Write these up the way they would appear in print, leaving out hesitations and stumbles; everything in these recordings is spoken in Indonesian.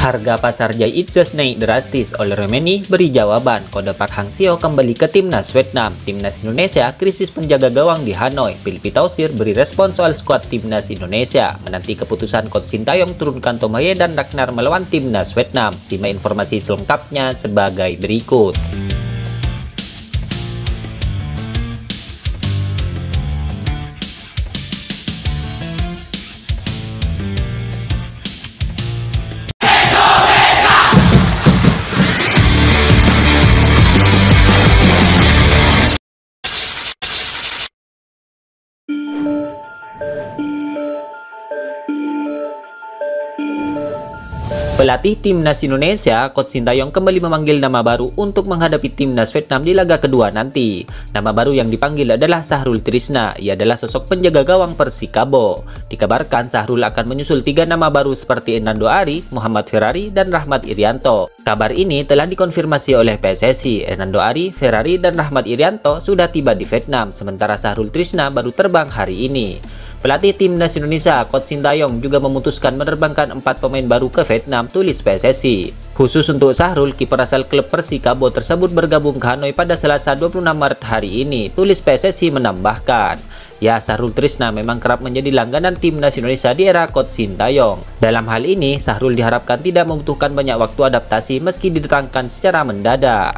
Harga pasar Jai Itzes naik drastis, oleh Romeni beri jawaban. Kode Park Hang-seo kembali ke timnas Vietnam. Timnas Indonesia krisis penjaga gawang di Hanoi. Philippe Tausir beri respon soal skuad timnas Indonesia. Menanti keputusan Coach Sintayong turunkan Tom Hye dan Ragnar melawan timnas Vietnam. Simak informasi selengkapnya sebagai berikut. Pelatih timnas Indonesia, Coach Sintayong kembali memanggil nama baru untuk menghadapi timnas Vietnam di laga kedua nanti. Nama baru yang dipanggil adalah Sahrul Trisna. Ia adalah sosok penjaga gawang Persikabo. Dikabarkan Sahrul akan menyusul 3 nama baru seperti Hernando Ari, Muhammad Ferrari, dan Rahmat Irianto. Kabar ini telah dikonfirmasi oleh PSSI. Hernando Ari, Ferrari, dan Rahmat Irianto sudah tiba di Vietnam, sementara Sahrul Trisna baru terbang hari ini. Pelatih timnas Indonesia, Coach Sintayong juga memutuskan menerbangkan 4 pemain baru ke Vietnam, tulis PSSI. Khusus untuk Sahrul, kiper asal klub Persikabo tersebut bergabung ke Hanoi pada Selasa 26 Maret hari ini, tulis PSSI menambahkan. Ya, Sahrul Trisna memang kerap menjadi langganan timnas Indonesia di era Coach Sintayong. Dalam hal ini, Sahrul diharapkan tidak membutuhkan banyak waktu adaptasi meski didatangkan secara mendadak.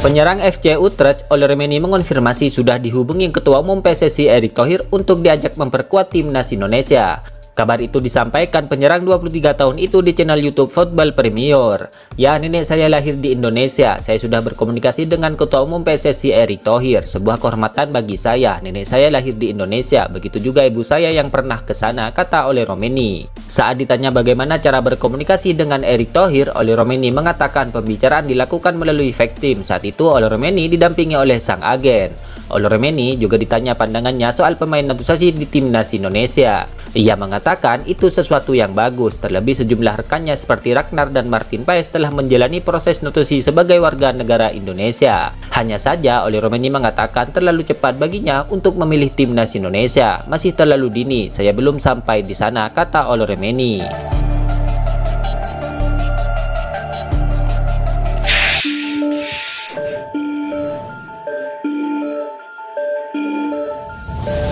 Penyerang FC Utrecht, Ole Romeni mengonfirmasi sudah dihubungi Ketua Umum PSSI Erick Thohir untuk diajak memperkuat timnas Indonesia. Kabar itu disampaikan penyerang 23 tahun itu di channel YouTube Football Premier. Ya, nenek saya lahir di Indonesia. Saya sudah berkomunikasi dengan Ketua Umum PSSI Erick Thohir. Sebuah kehormatan bagi saya. Nenek saya lahir di Indonesia. Begitu juga ibu saya yang pernah ke sana, kata Ole Romeni. Saat ditanya bagaimana cara berkomunikasi dengan Erick Thohir, Ole Romeni mengatakan pembicaraan dilakukan melalui Factim. Saat itu Ole Romeni didampingi oleh sang agen. Ole Romeni juga ditanya pandangannya soal pemain naturalisasi di timnas Indonesia. Ia mengatakan itu sesuatu yang bagus, terlebih sejumlah rekannya seperti Ragnar dan Martin Paes telah menjalani proses naturalisasi sebagai warga negara Indonesia. Hanya saja Ole Romeni mengatakan terlalu cepat baginya untuk memilih timnas Indonesia. Masih terlalu dini, saya belum sampai di sana, kata Ole Romeni.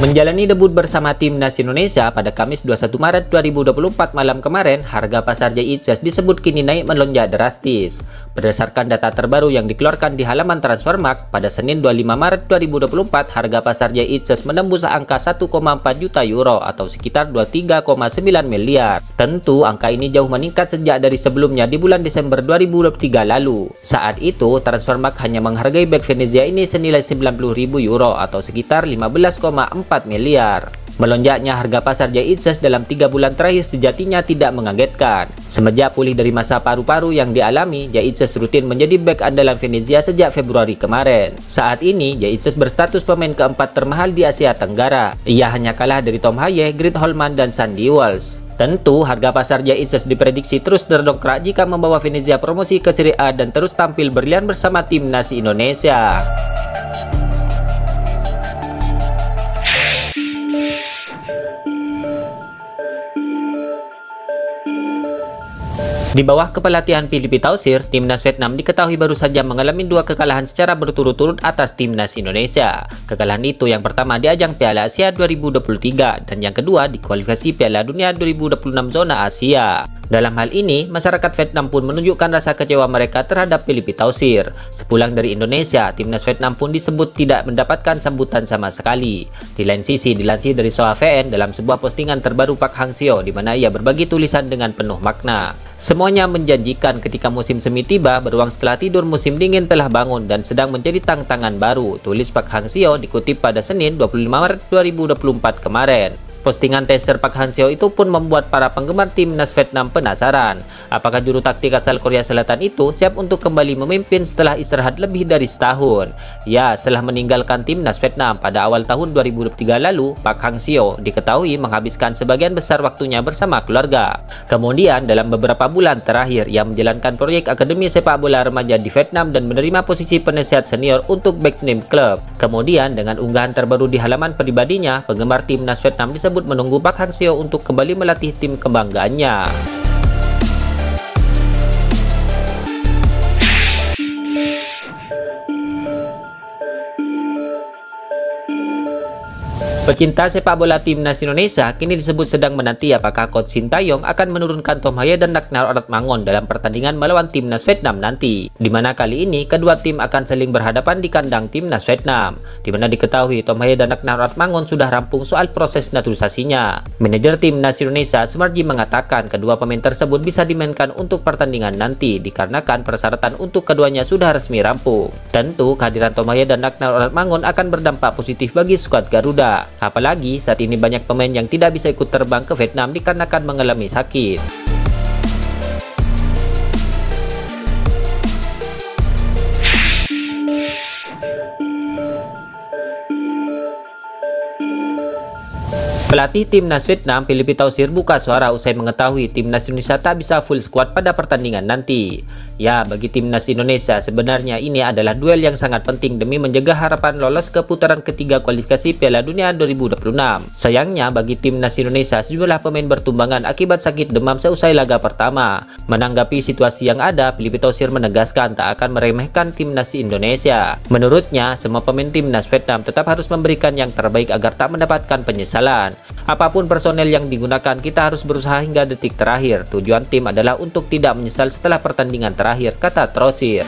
Menjalani debut bersama timnas Indonesia pada Kamis 21 Maret 2024 malam kemarin, harga pasar Jai Itzes disebut kini naik melonjak drastis. Berdasarkan data terbaru yang dikeluarkan di halaman Transfermarkt, pada Senin 25 Maret 2024, harga pasar Jai Itzes menembus angka 1,4 juta euro atau sekitar 23,9 miliar. Tentu angka ini jauh meningkat sejak dari sebelumnya di bulan Desember 2023 lalu. Saat itu, Transfermarkt hanya menghargai bek Venezia ini senilai 90.000 euro atau sekitar 15,4 miliar. Melonjaknya harga pasar Jai Itzes dalam 3 bulan terakhir sejatinya tidak mengagetkan. Semenjak pulih dari masa paru-paru yang dialami, Jai Itzes rutin menjadi bek andalan Venezia sejak Februari kemarin. Saat ini, Jai Itzes berstatus pemain keempat termahal di Asia Tenggara. Ia hanya kalah dari Tom Hye, Grant Holman, dan Sandy Walsh. Tentu, harga pasar Jai Itzes diprediksi terus terdongkrak jika membawa Venezia promosi ke Serie A dan terus tampil berlian bersama timnas Indonesia. Di bawah kepelatihan Philippe Tausir, timnas Vietnam diketahui baru saja mengalami 2 kekalahan secara berturut-turut atas timnas Indonesia. Kekalahan itu yang pertama di ajang Piala Asia 2023 dan yang kedua di kualifikasi Piala Dunia 2026 zona Asia. Dalam hal ini, masyarakat Vietnam pun menunjukkan rasa kecewa mereka terhadap Philippe Tausir. Sepulang dari Indonesia, timnas Vietnam pun disebut tidak mendapatkan sambutan sama sekali. Di lain sisi, dilansir dari Soa VN dalam sebuah postingan terbaru Park Hang-seo di mana ia berbagi tulisan dengan penuh makna. Semuanya menjanjikan ketika musim semi tiba, beruang setelah tidur musim dingin telah bangun dan sedang menjadi tantangan baru, tulis Park Hang-seo dikutip pada Senin 25 Maret 2024 kemarin. Postingan teaser Park Hang-seo itu pun membuat para penggemar timnas Vietnam penasaran. Apakah juru taktik asal Korea Selatan itu siap untuk kembali memimpin setelah istirahat lebih dari setahun? Ya, setelah meninggalkan timnas Vietnam pada awal tahun 2023 lalu, Park Hang-seo diketahui menghabiskan sebagian besar waktunya bersama keluarga. Kemudian dalam beberapa bulan terakhir, ia menjalankan proyek akademi sepak bola remaja di Vietnam dan menerima posisi penasihat senior untuk Bacnim Club. Kemudian dengan unggahan terbaru di halaman pribadinya, penggemar timnas Vietnam disebut menunggu Park Hang-seo untuk kembali melatih tim kebanggaannya. Pecinta sepak bola timnas Indonesia kini disebut sedang menanti apakah coach Shin Tae-yong akan menurunkan Tom Ha-ye dan Ragnar Oratmangun dalam pertandingan melawan timnas Vietnam nanti, di mana kali ini kedua tim akan saling berhadapan di kandang timnas Vietnam, di mana diketahui Tom Ha-ye dan Ragnar Oratmangun sudah rampung soal proses naturalisasinya. Manajer timnas Indonesia Sumarji mengatakan kedua pemain tersebut bisa dimainkan untuk pertandingan nanti dikarenakan persyaratan untuk keduanya sudah resmi rampung. Tentu kehadiran Tom Ha-ye dan Ragnar Oratmangun akan berdampak positif bagi skuad Garuda. Apalagi saat ini banyak pemain yang tidak bisa ikut terbang ke Vietnam dikarenakan mengalami sakit. Pelatih timnas Vietnam, Philippe Tausir, buka suara usai mengetahui timnas Indonesia tak bisa full squad pada pertandingan nanti. Ya, bagi timnas Indonesia sebenarnya ini adalah duel yang sangat penting demi menjaga harapan lolos ke putaran ketiga kualifikasi Piala Dunia 2026. Sayangnya bagi timnas Indonesia sejumlah pemain bertumbangan akibat sakit demam seusai laga pertama. Menanggapi situasi yang ada, Philippe Tausir menegaskan tak akan meremehkan timnas Indonesia. Menurutnya, semua pemain timnas Vietnam tetap harus memberikan yang terbaik agar tak mendapatkan penyesalan. Apapun personel yang digunakan, kita harus berusaha hingga detik terakhir. Tujuan tim adalah untuk tidak menyesal setelah pertandingan terakhir, kata Tausir.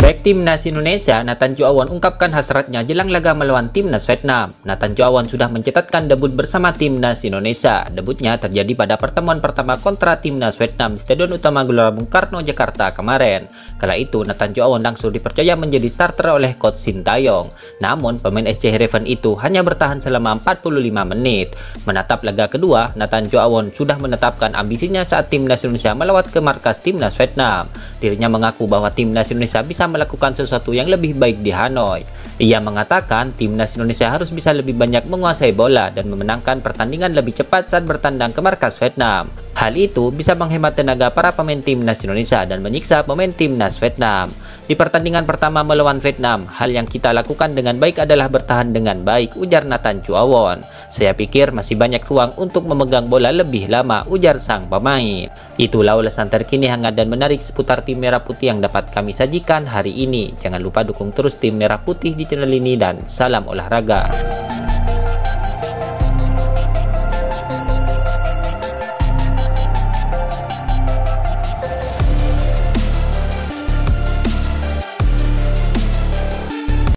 Back timnas Indonesia, Nathan Chow-awan ungkapkan hasratnya jelang laga melawan timnas Vietnam. Nathan Chow-awan sudah mencetakkan debut bersama timnas Indonesia. Debutnya terjadi pada pertemuan pertama kontra timnas Vietnam di Stadion Utama Gelora Bung Karno, Jakarta kemarin. Kala itu, Nathan Chow-awan langsung dipercaya menjadi starter oleh coach Shin Tae-yong. Namun, pemain SC Heerenveen itu hanya bertahan selama 45 menit. Menatap laga kedua, Nathan Chow-awan sudah menetapkan ambisinya saat timnas Indonesia melawat ke markas timnas Vietnam. Dirinya mengaku bahwa timnas Indonesia bisa melakukan sesuatu yang lebih baik di Hanoi. Ia mengatakan timnas Indonesia harus bisa lebih banyak menguasai bola dan memenangkan pertandingan lebih cepat saat bertandang ke markas Vietnam. Hal itu bisa menghemat tenaga para pemain timnas Indonesia dan menyiksa pemain timnas Vietnam. Di pertandingan pertama melawan Vietnam, hal yang kita lakukan dengan baik adalah bertahan dengan baik, ujar Nathan Chow-awan. Saya pikir masih banyak ruang untuk memegang bola lebih lama, ujar sang pemain. Itulah ulasan terkini hangat dan menarik seputar tim Merah Putih yang dapat kami sajikan hari ini. Jangan lupa dukung terus tim Merah Putih di channel ini dan salam olahraga.